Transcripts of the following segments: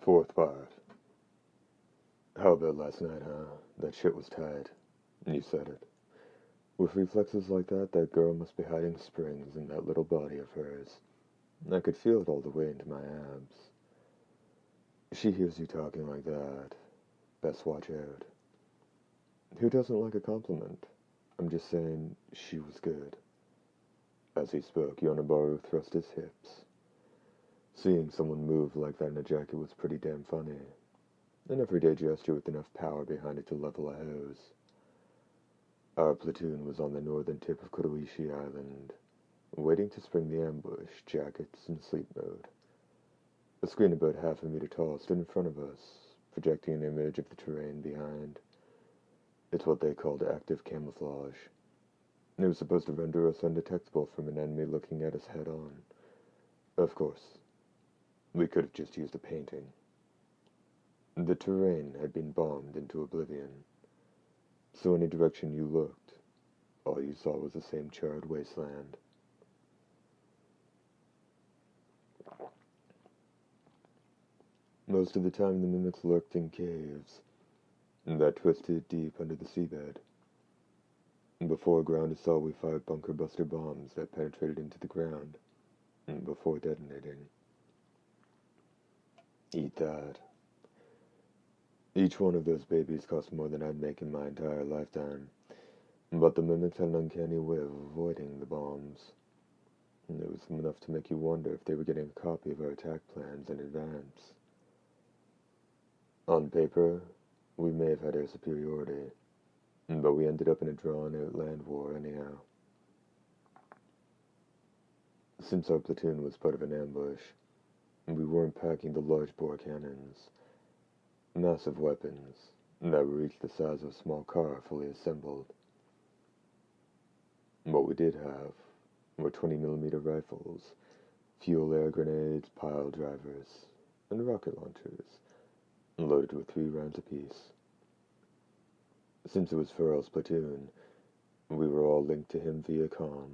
Fourth part. How about last night, huh? That shit was tight. You said it. With reflexes like that, that girl must be hiding springs in that little body of hers. I could feel it all the way into my abs. She hears you talking like that. Best watch out. Who doesn't like a compliment? I'm just saying, she was good. As he spoke, Yonabaru thrust his hips. Seeing someone move like that in a jacket was pretty damn funny. An everyday gesture with enough power behind it to level a hose. Our platoon was on the northern tip of Kuroishi Island, waiting to spring the ambush, jackets in sleep mode. A screen about half a meter tall stood in front of us, projecting an image of the terrain behind. It's what they called active camouflage. It was supposed to render us undetectable from an enemy looking at us head on. Of course, we could have just used a painting. The terrain had been bombed into oblivion, so any direction you looked, all you saw was the same charred wasteland. Most of the time the mimics lurked in caves that twisted deep under the seabed. Before ground assault we fired bunker buster bombs that penetrated into the ground before detonating. Eat that. Each one of those babies cost more than I'd make in my entire lifetime, but the mimics had an uncanny way of avoiding the bombs. It was enough to make you wonder if they were getting a copy of our attack plans in advance. On paper, we may have had air superiority, but we ended up in a drawn-out land war anyhow. Since our platoon was part of an ambush, we weren't packing the large-bore cannons, massive weapons that were each the size of a small car fully assembled. What we did have were 20mm rifles, fuel air grenades, pile drivers, and rocket launchers, loaded with 3 rounds apiece. Since it was Farrell's platoon, we were all linked to him via comm.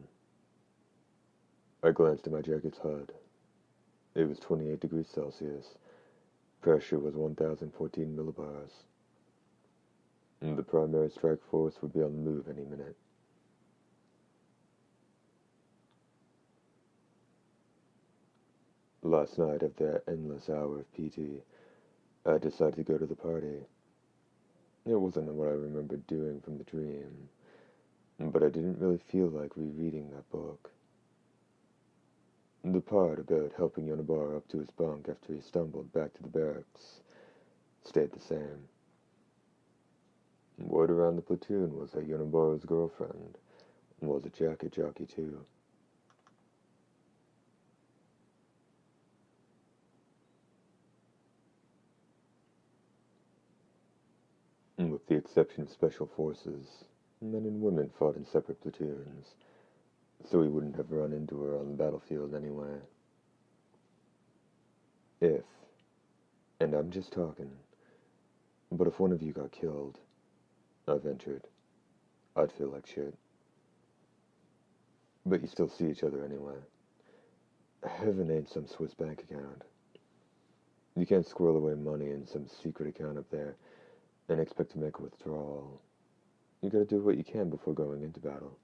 I glanced at my jacket's HUD. It was 28 degrees Celsius. Pressure was 1,014 millibars. The primary strike force would be on the move any minute. Last night, after that endless hour of PT, I decided to go to the party. It wasn't what I remembered doing from the dream, but I didn't really feel like rereading that book. The part about helping Yonabar up to his bunk after he stumbled back to the barracks stayed the same. Word around the platoon was that Yonabaru's girlfriend was a jacket jockey too. With the exception of special forces, men and women fought in separate platoons, so he wouldn't have run into her on the battlefield anyway. If, and I'm just talking, but if one of you got killed, I ventured, I'd feel like shit. But you still see each other anyway. Heaven ain't some Swiss bank account. You can't squirrel away money in some secret account up there and expect to make a withdrawal. You gotta do what you can before going into battle.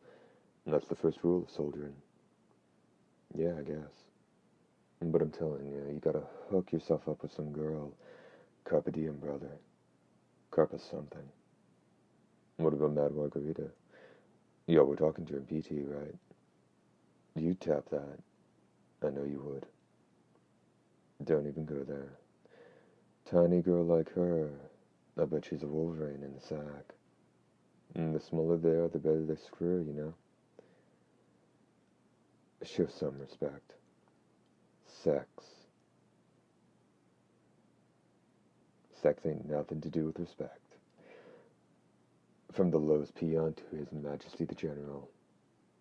And that's the first rule of soldiering. Yeah, I guess. But I'm telling you, you gotta hook yourself up with some girl. Carpe diem, brother. Carpe something. What about Mad Margarita? Yo, we're talking to her in PT, right? You'd tap that. I know you would. Don't even go there. Tiny girl like her, I bet she's a Wolverine in the sack. And the smaller they are, the better they screw, you know? Show some respect. Sex. Sex ain't nothing to do with respect. From the lowest peon to His Majesty the General,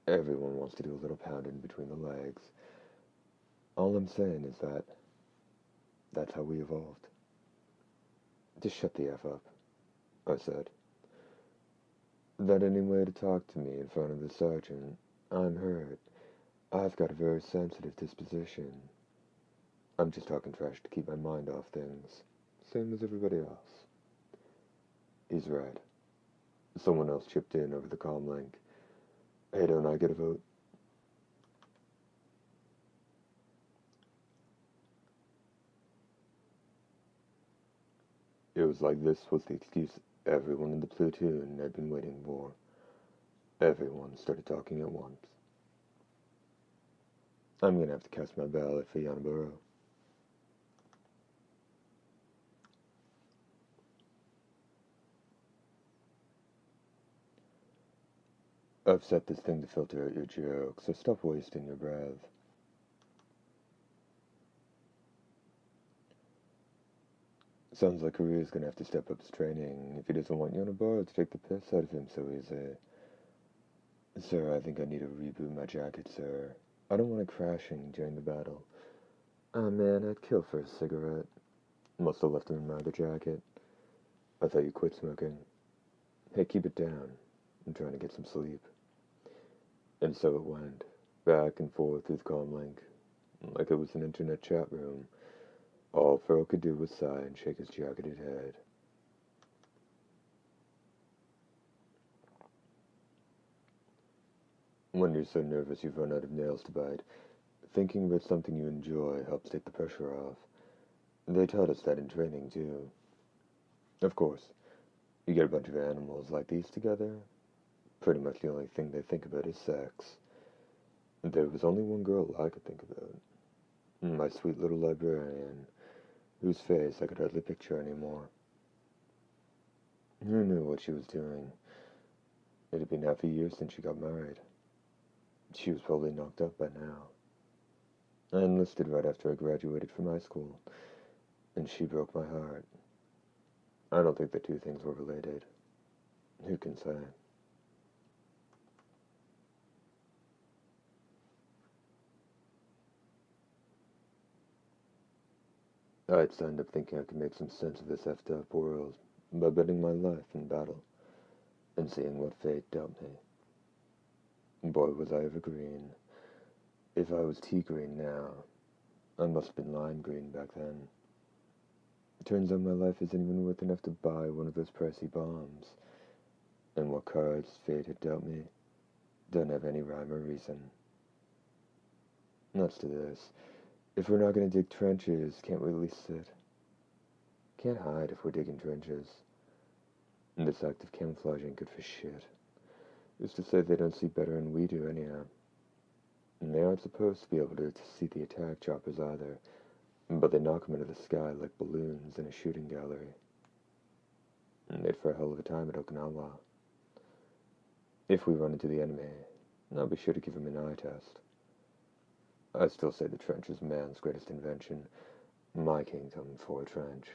everyone wants to do a little pounding between the legs. All I'm saying is that that's how we evolved. Just shut the F up, I said. That any way to talk to me in front of the sergeant, I'm hurt. I've got a very sensitive disposition. I'm just talking trash to keep my mind off things. Same as everybody else. He's right. Someone else chipped in over the comm link. Hey, don't I get a vote? It was like this was the excuse everyone in the platoon had been waiting for. Everyone started talking at once. I'm gonna have to cast my ballot for Yanaburo. I've set this thing to filter out your jokes, so stop wasting your breath. Sounds like Korea's gonna have to step up his training if he doesn't want Yanaburo to take the piss out of him so easy. Sir, I think I need to reboot my jacket, sir. I don't want it crashing during the battle. Oh man, I'd kill for a cigarette. Must have left him in my other jacket. I thought you quit smoking. Hey, keep it down. I'm trying to get some sleep. And so it went, back and forth through the comm link, like it was an internet chat room. All Furl could do was sigh and shake his jacketed head. When you're so nervous you've run out of nails to bite, thinking about something you enjoy helps take the pressure off. They taught us that in training, too. Of course, you get a bunch of animals like these together, pretty much the only thing they think about is sex. There was only one girl I could think about. My sweet little librarian, whose face I could hardly picture anymore. Who knew what she was doing? It had been half a year since she got married. She was probably knocked up by now. I enlisted right after I graduated from high school, and she broke my heart. I don't think the two things were related. Who can say? I'd signed up thinking I could make some sense of this effed up world by betting my life in battle and seeing what fate dealt me. Boy, was I ever green. If I was tea green now, I must have been lime green back then. Turns out my life isn't even worth enough to buy one of those pricey bombs. And what cards fate had dealt me don't have any rhyme or reason. Nuts to this. If we're not gonna dig trenches, can't we at least sit? Can't hide if we're digging trenches. And this act of camouflage ain't good for shit. Is to say they don't see better than we do anyhow. And they aren't supposed to be able to see the attack choppers either, but they knock them into the sky like balloons in a shooting gallery. And made for a hell of a time at Okinawa. If we run into the enemy, I'll be sure to give him an eye test. I still say the trench is man's greatest invention. My kingdom for a trench.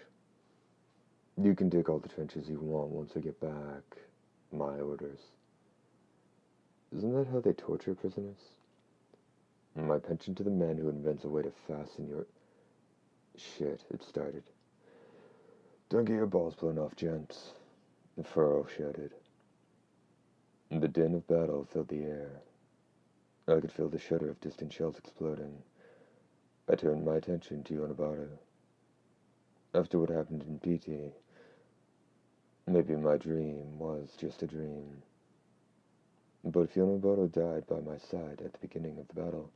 You can dig all the trenches you want once we get back. My orders. Isn't that how they torture prisoners? My pension to the man who invents a way to fasten your... Shit, it started. Don't get your balls blown off, gents. The furrow shouted. The din of battle filled the air. I could feel the shudder of distant shells exploding. I turned my attention to Yonabara. After what happened in PT, maybe my dream was just a dream. But if Yonabara died by my side at the beginning of the battle,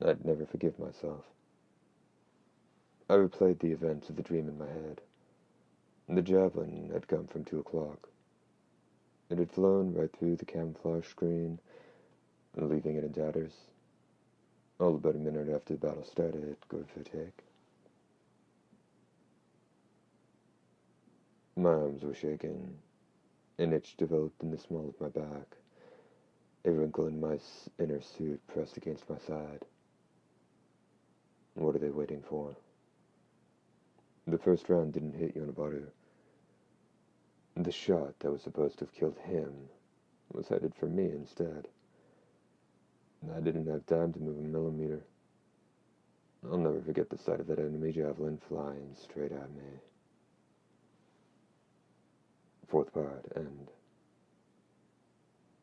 I'd never forgive myself. I replayed the events of the dream in my head. The javelin had come from 2 o'clock. It had flown right through the camouflage screen, leaving it in tatters. All about a minute after the battle started, good for take. My arms were shaking. An itch developed in the small of my back. A wrinkle in my inner suit pressed against my side. What are they waiting for? The first round didn't hit Yonabaru. The shot that was supposed to have killed him was headed for me instead. I didn't have time to move a millimeter. I'll never forget the sight of that enemy javelin flying straight at me. Fourth part, end.